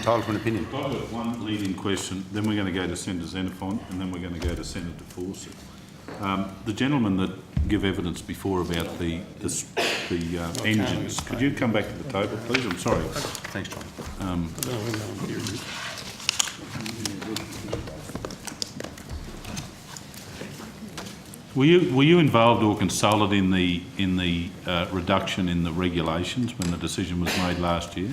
entitled to an opinion. I've got one leading question, then we're going to go to Senator Xenophon, and then we're going to go to Senator Fawcett. The gentleman that gave evidence before about the engines, could you come back to the table, please? I'm sorry. Thanks, John. Were you involved or consulted in the reduction in the regulations when the decision was made last year?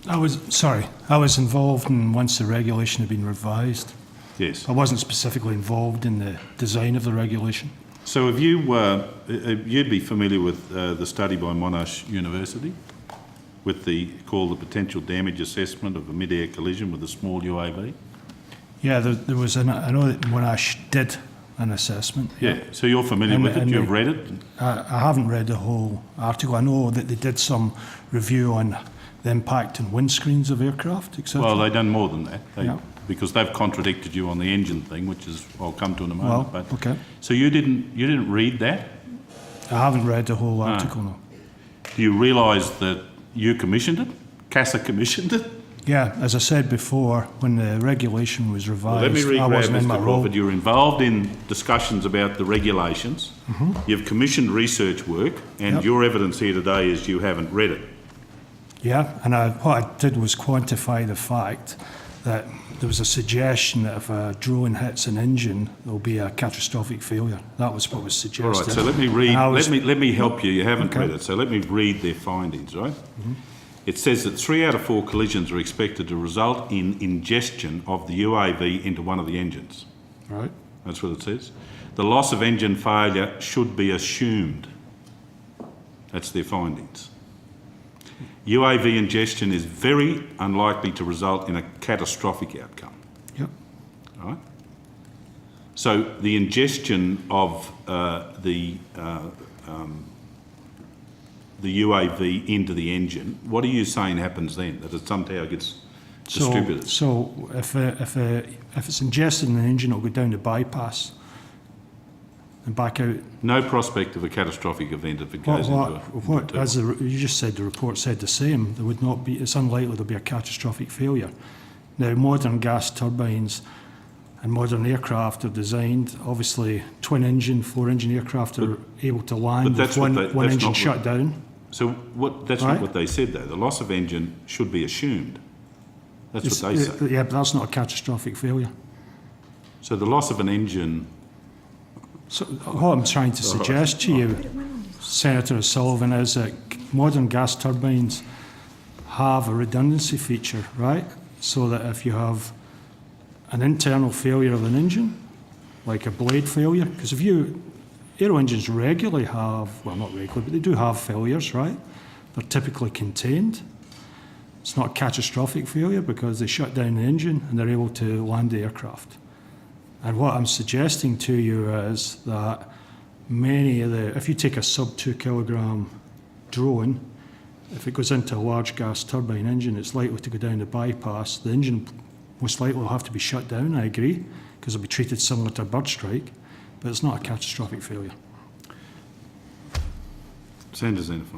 I was involved in once the regulation had been revised. Yes. I wasn't specifically involved in the design of the regulation. So have you, you'd be familiar with the study by Monash University with called the potential damage assessment of a mid-air collision with a small UAV? Yeah, there was I know that Monash did an assessment. Yeah, so you're familiar with it, you've read it? I haven't read the whole article. I know that they did some review on the impact on windscreens of aircraft, etc. Well, they've done more than that, Yeah. because they've contradicted you on the engine thing, which is I'll come to in a moment. Well, okay. So you didn't read that? I haven't read the whole article, no. Do you realise that you commissioned it? CASA commissioned it? Yeah, as I said before, when the regulation was revised, Let me I re-grab, wasn't in my Mr. role. Crawford. You're involved in discussions about the regulations. You've commissioned research work, and Yep. your evidence here today is you haven't read it. Yeah, and what I did was quantify the fact that there was a suggestion that if a drone hits an engine, there'll be a catastrophic failure. That was what was suggested. All right, so let me read, And I was- let me help you. You haven't Okay. read it, so let me read their findings, right? It says that 3 out of 4 collisions are expected to result in ingestion of the UAV into one of the engines. Right. That's what it says. The loss of engine failure should be assumed. That's their findings. UAV ingestion is very unlikely to result in a catastrophic outcome. Yep. All right? So the ingestion of the UAV into the engine, what are you saying happens then? That it somehow gets distributed? So if it's ingested in the engine, it'll go down the bypass and back out. No prospect of a catastrophic event if it goes into As you just said, the report said the same. There would not be. It's unlikely there'll be a catastrophic failure. Now, modern gas turbines and modern aircraft are designed. Obviously, twin-engine, 4-engine aircraft are able to land with one engine shut down. So that's not what they said, though. The loss of engine should be assumed. That's what they say. Yeah, but that's not a catastrophic failure. So the loss of an engine... So what I'm trying to suggest to you, Senator Sullivan, is that modern gas turbines have a redundancy feature, right? So that if you have an internal failure of an engine, like a blade failure, because aero engines regularly have, well, not regularly, but they do have failures, right? They're typically contained. It's not a catastrophic failure because they shut down the engine and they're able to land the aircraft. And what I'm suggesting to you is that if you take a sub 2 kilogram drone, if it goes into a large gas turbine engine, it's likely to go down the bypass. The engine most likely will have to be shut down, I agree, because it'll be treated similar to a bird strike, but it's not a catastrophic failure. Senator Xenophon.